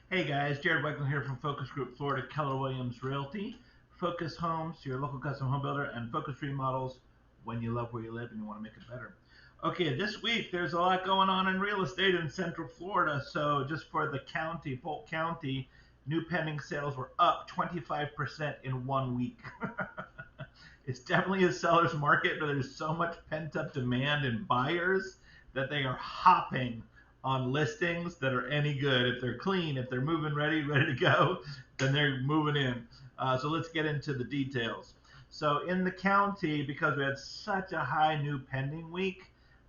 Hey guys, Jared Weggeland here from Focus Group Florida, Keller Williams Realty. Focus Homes, your local custom home builder, and Focus Remodels when you love where you live and you want to make it better. Okay, this week there's a lot going on in real estate in Central Florida. So just for the county, Polk County, new pending sales were up 25% in 1 week. It's definitely a seller's market, but there's so much pent up demand and buyers that they are hopping on listings that are any good. If they're clean, if they're moving ready to go, then they're moving in. So let's get into the details. So in the county, because we had such a high new pending week,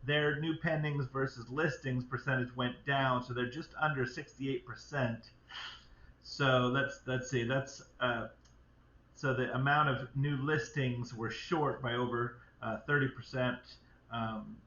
their new pendings versus listings percentage went down. So they're just under 68%. So let's see, that's so the amount of new listings were short by over 30% um,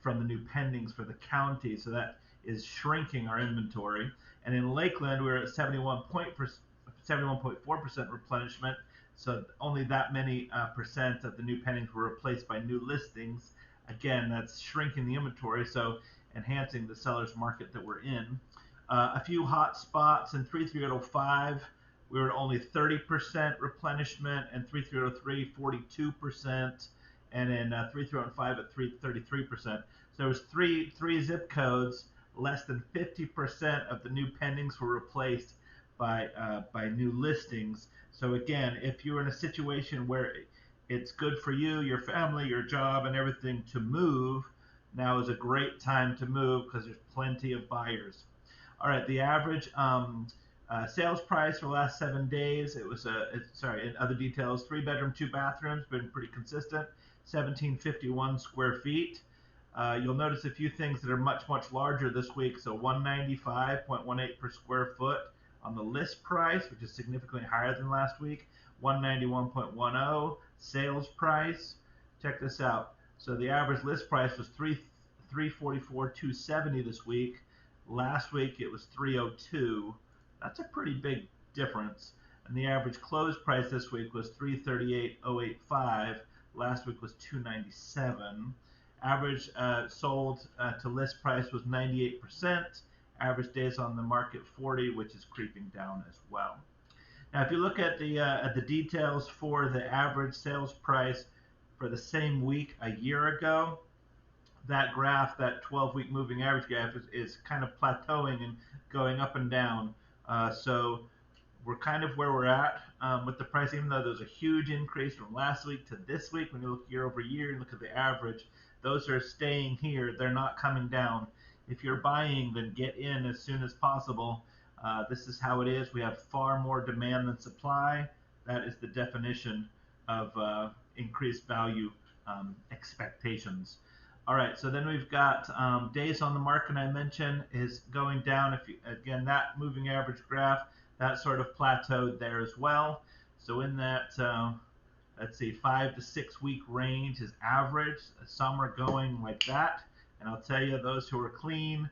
from the new pendings for the county. So that is shrinking our inventory. And in Lakeland, we're at 71.4% replenishment. So only that many percent of the new pendings were replaced by new listings. Again, that's shrinking the inventory, so enhancing the seller's market that we're in. A few hot spots in 3305, we were only 30% replenishment, and 3303, 42%, and in 3305 at 33%. So there was three zip codes. Less than 50% of the new pendings were replaced by new listings. So again, if you're in a situation where it's good for you, your family, your job, and everything to move, now is a great time to move because there's plenty of buyers. All right, the average sales price for the last 7 days, it was sorry, in other details, 3 bedroom, 2 bathrooms, been pretty consistent, 1751 square feet. You'll notice a few things that are much larger this week. So 195.18 per square foot on the list price, which is significantly higher than last week. 191.10 sales price. Check this out. So the average list price was 344.270 this week. Last week it was 302. That's a pretty big difference. And the average close price this week was 338.085. Last week was 297. Average sold to list price was 98%. Average days on the market 40, which is creeping down as well. Now, if you look at the details for the average sales price for the same week a year ago, that graph, that 12-week moving average graph, is kind of plateauing and going up and down. So we're kind of where we're at with the price, even though there's a huge increase from last week to this week. When you look year over year and look at the average, those are staying here. They're not coming down. If you're buying, then get in as soon as possible. This is how it is. We have far more demand than supply. That is the definition of increased value expectations. All right, so then we've got days on the market I mentioned is going down. If you, again, that moving average graph, that sort of plateaued there as well. So in that, let's see, 5 to 6 week range is average. Some are going like that. And I'll tell you, those who are clean,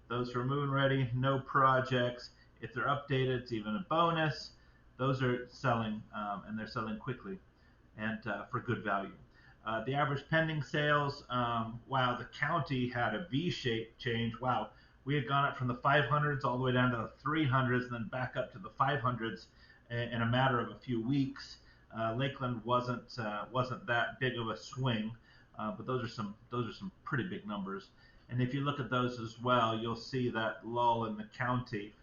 those who are moving ready, no projects, if they're updated, it's even a bonus. Those are selling, and they're selling quickly and for good value. The average pending sales, wow, the county had a V-shaped change. Wow, we had gone up from the 500s all the way down to the 300s, and then back up to the 500s in a matter of a few weeks. Lakeland wasn't that big of a swing, but those are some pretty big numbers. And if you look at those as well, you'll see that lull in the county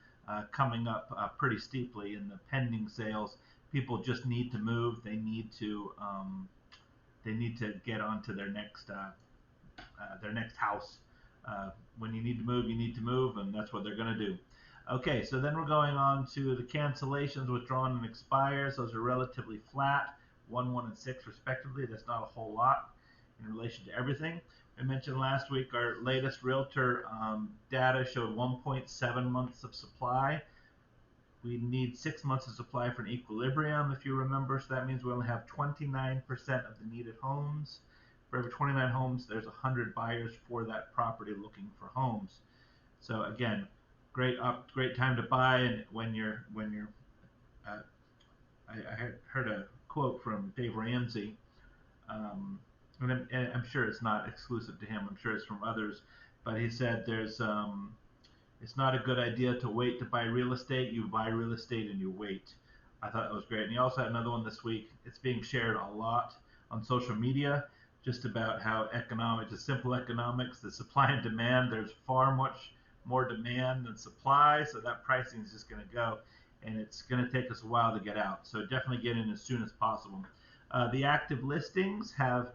coming up pretty steeply in the pending sales. People just need to move. They need to get onto their next house. When you need to move, you need to move, and that's what they're going to do. Okay, so then we're going on to the cancellations, withdrawn, and expires. Those are relatively flat, 1, 1, and 6 respectively. That's not a whole lot in relation to everything. I mentioned last week our latest Realtor data showed 1.7 months of supply. We need 6 months of supply for an equilibrium, if you remember. So that means we only have 29% of the needed homes. For every 29 homes, there's 100 buyers for that property looking for homes. So again, great time to buy. And when you're uh, I heard a quote from Dave Ramsey, and I'm sure it's not exclusive to him. I'm sure it's from others, but he said there's It's not a good idea to wait to buy real estate. You buy real estate and you wait. I thought that was great. And he also had another one this week. It's being shared a lot on social media, just about how economics, just simple economics, the supply and demand, there's far much more demand than supply, so that pricing is just going to go, and it's going to take us a while to get out. So definitely get in as soon as possible. The active listings have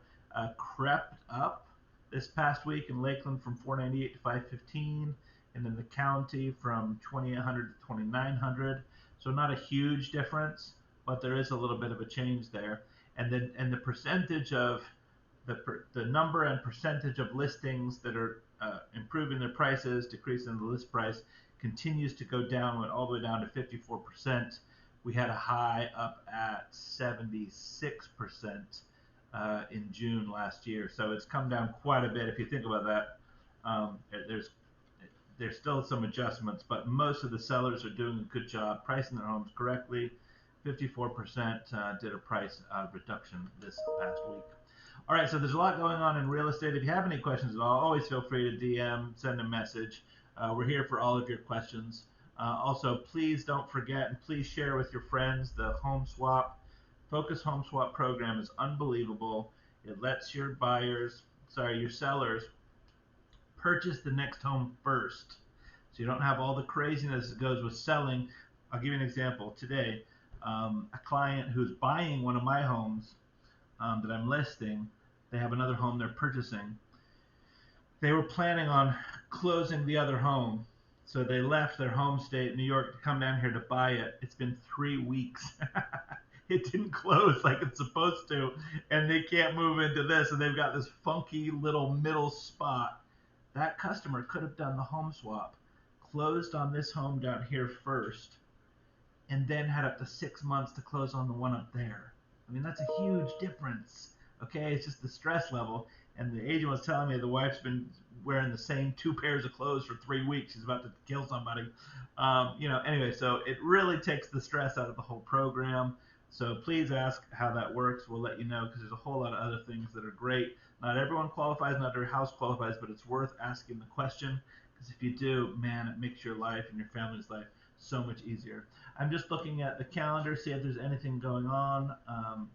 crept up this past week in Lakeland from 498 to 515, and in the county from 2800 to 2900. So not a huge difference, but there is a little bit of a change there. And then the percentage of the number and percentage of listings that are improving their prices, decreasing the list price, continues to go down, went all the way down to 54%. We had a high up at 76% in June last year. So it's come down quite a bit. If you think about that, there's still some adjustments, but most of the sellers are doing a good job pricing their homes correctly. 54% did a price reduction this past week. All right, so there's a lot going on in real estate. If you have any questions at all, always feel free to DM, send a message. We're here for all of your questions. Also, please don't forget, and please share with your friends, the Home Swap, Focus Home Swap program is unbelievable. It lets your sellers purchase the next home first. So you don't have all the craziness that goes with selling. I'll give you an example. Today, a client who's buying one of my homes that I'm listing, they have another home they're purchasing. They were planning on closing the other home. So they left their home state, New York, to come down here to buy it. It's been 3 weeks. It didn't close like it's supposed to, and they can't move into this, and they've got this funky little middle spot. That customer could have done the home swap, closed on this home down here first, and then had up to 6 months to close on the one up there. I mean, that's a huge difference. Okay, it's just the stress level. And the agent was telling me the wife's been wearing the same 2 pairs of clothes for 3 weeks. She's about to kill somebody. Anyway, so it really takes the stress out of the whole program. So please ask how that works. We'll let you know, because there's a whole lot of other things that are great. Not everyone qualifies, not every house qualifies, but it's worth asking the question, because if you do, man, it makes your life and your family's life so much easier. I'm just looking at the calendar, see if there's anything going on.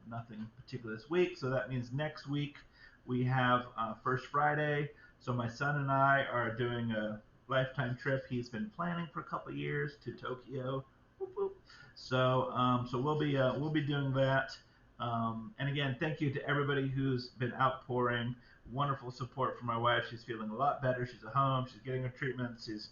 Nothing particular this week, so that means next week we have First Friday. So my son and I are doing a lifetime trip. He's been planning for a couple of years to Tokyo. Whoop, whoop. So we'll be doing that. And again, thank you to everybody who's been outpouring wonderful support for my wife. She's feeling a lot better. She's at home. She's getting her treatments. She's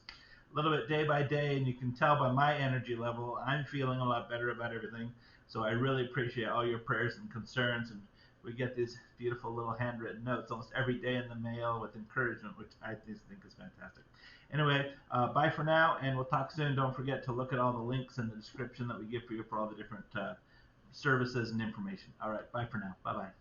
a little bit day by day, and you can tell by my energy level, I'm feeling a lot better about everything. So I really appreciate all your prayers and concerns, and we get these beautiful little handwritten notes almost every day in the mail with encouragement, which I just think is fantastic. Anyway, bye for now, and we'll talk soon. Don't forget to look at all the links in the description that we give for you for all the different services and information. All right, bye for now. Bye-bye.